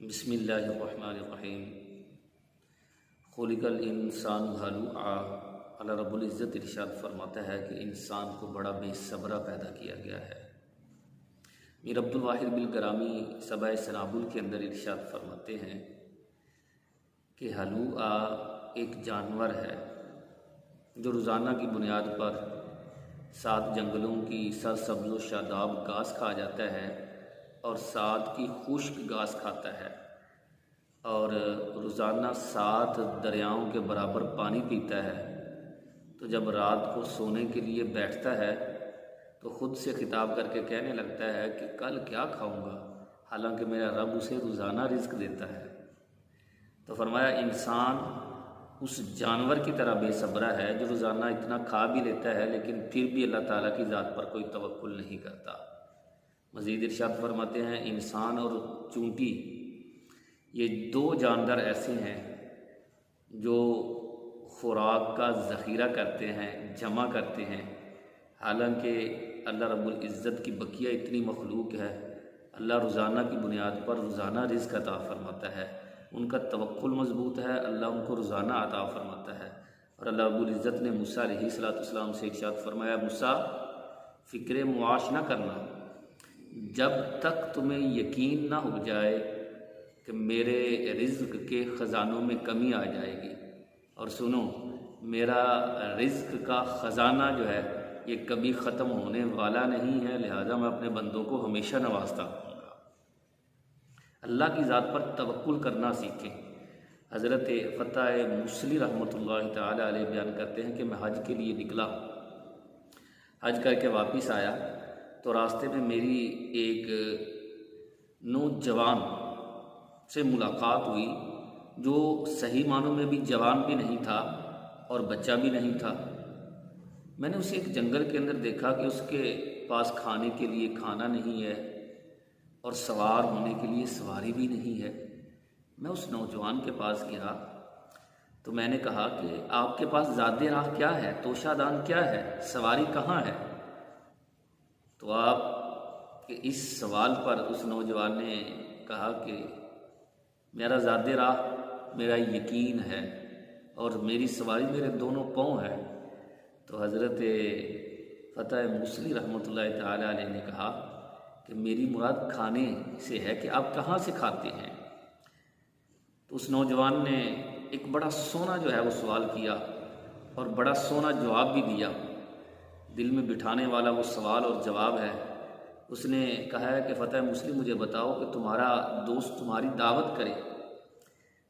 بسم اللہ الرحمن الرحیم۔ خلق الانسان ہلوعا۔ اللہ رب العزت ارشاد فرماتا ہے کہ انسان کو بڑا بے صبرہ پیدا کیا گیا ہے۔ میر عبد الواحد بالگرامی سبع سنابل کے اندر ارشاد فرماتے ہیں کہ ہلوعا ایک جانور ہے جو روزانہ کی بنیاد پر 7 جنگلوں کی سرسبز و شاداب گھاس کھا جاتا ہے اور 7 کی خشک گھاس کھاتا ہے، اور روزانہ 7 دریاؤں کے برابر پانی پیتا ہے۔ تو جب رات کو سونے کے لیے بیٹھتا ہے تو خود سے خطاب کر کے کہنے لگتا ہے کہ کل کیا کھاؤں گا، حالانکہ میرا رب اسے روزانہ رزق دیتا ہے۔ تو فرمایا انسان اس جانور کی طرح بے صبرہ ہے جو روزانہ اتنا کھا بھی لیتا ہے لیکن پھر بھی اللہ تعالیٰ کی ذات پر کوئی توکل نہیں کرتا۔ مزید ارشاد فرماتے ہیں انسان اور چونٹی یہ 2 جاندار ایسے ہیں جو خوراک کا ذخیرہ کرتے ہیں، جمع کرتے ہیں، حالانکہ اللہ رب العزت کی بقیہ اتنی مخلوق ہے، اللہ روزانہ کی بنیاد پر روزانہ رزق عطا فرماتا ہے، ان کا توکل مضبوط ہے، اللہ ان کو روزانہ عطا فرماتا ہے۔ اور اللہ رب العزت نے موسیٰ علیہ السلام سے ارشاد فرمایا موسیٰ فکر معاش نہ کرنا جب تک تمہیں یقین نہ ہو جائے کہ میرے رزق کے خزانوں میں کمی آ جائے گی، اور سنو میرا رزق کا خزانہ جو ہے یہ کبھی ختم ہونے والا نہیں ہے، لہذا میں اپنے بندوں کو ہمیشہ نوازتا رہوں گا۔ اللہ کی ذات پر توکل کرنا سیکھیں۔ حضرت فتح موصلی رحمۃ اللہ تعالی علیہ بیان کرتے ہیں کہ میں حج کے لیے نکلا، حج کر کے واپس آیا تو راستے میں میری ایک نوجوان سے ملاقات ہوئی جو صحیح معنوں میں بھی جوان بھی نہیں تھا اور بچہ بھی نہیں تھا۔ میں نے اسے ایک جنگل کے اندر دیکھا کہ اس کے پاس کھانے کے لیے کھانا نہیں ہے اور سوار ہونے کے لیے سواری بھی نہیں ہے۔ میں اس نوجوان کے پاس گیا تو میں نے کہا کہ آپ کے پاس زاد راہ کیا ہے، توشہ دان کیا ہے، سواری کہاں ہے؟ تو آپ کے اس سوال پر اس نوجوان نے کہا کہ میرا زاد راہ میرا یقین ہے اور میری سواری میرے دونوں پاؤں ہے۔ تو حضرت فتح موصلی رحمۃ اللہ تعالی علیہ نے کہا کہ میری مراد کھانے سے ہے کہ آپ کہاں سے کھاتے ہیں؟ تو اس نوجوان نے ایک بڑا سونا جو ہے وہ سوال کیا اور بڑا سونا جواب بھی دیا، دل میں بٹھانے والا وہ سوال اور جواب ہے۔ اس نے کہا ہے کہ فتح موصلی مجھے بتاؤ کہ تمہارا دوست تمہاری دعوت کرے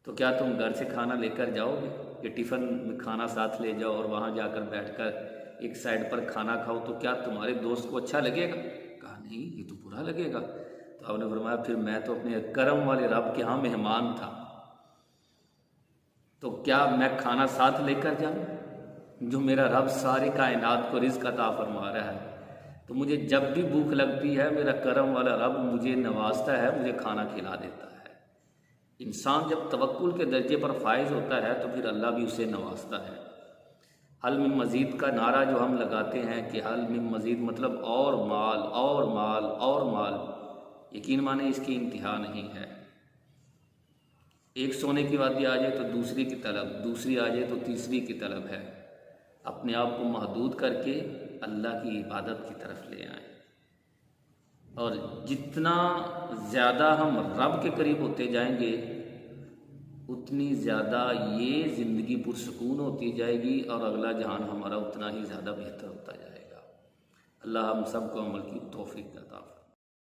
تو کیا تم گھر سے کھانا لے کر جاؤ گے کہ ٹفن میں کھانا ساتھ لے جاؤ اور وہاں جا کر بیٹھ کر ایک سائڈ پر کھانا کھاؤ تو کیا تمہارے دوست کو اچھا لگے گا؟ کہا نہیں، یہ تو برا لگے گا۔ تو آپ نے فرمایا پھر میں تو اپنے کرم والے رب کے ہاں مہمان تھا، تو کیا میں کھانا ساتھ لے کر جاؤں؟ جو میرا رب سارے کائنات کو رزق عطا فرما رہا ہے، تو مجھے جب بھی بھوک لگتی ہے میرا کرم والا رب مجھے نوازتا ہے، مجھے کھانا کھلا دیتا ہے۔ انسان جب توکل کے درجے پر فائز ہوتا ہے تو پھر اللہ بھی اسے نوازتا ہے۔ حل من مزید کا نعرہ جو ہم لگاتے ہیں کہ حل من مزید مطلب اور مال اور مال اور مال، یقین مانے اس کی انتہا نہیں ہے۔ ایک سونے کی وادی آ جائے تو دوسری کی طلب، دوسری آ جائے تو تیسری کی طلب ہے۔ اپنے آپ کو محدود کر کے اللہ کی عبادت کی طرف لے آئیں، اور جتنا زیادہ ہم رب کے قریب ہوتے جائیں گے اتنی زیادہ یہ زندگی پرسکون ہوتی جائے گی اور اگلا جہان ہمارا اتنا ہی زیادہ بہتر ہوتا جائے گا۔ اللہ ہم سب کو عمل کی توفیق عطا فرمائے۔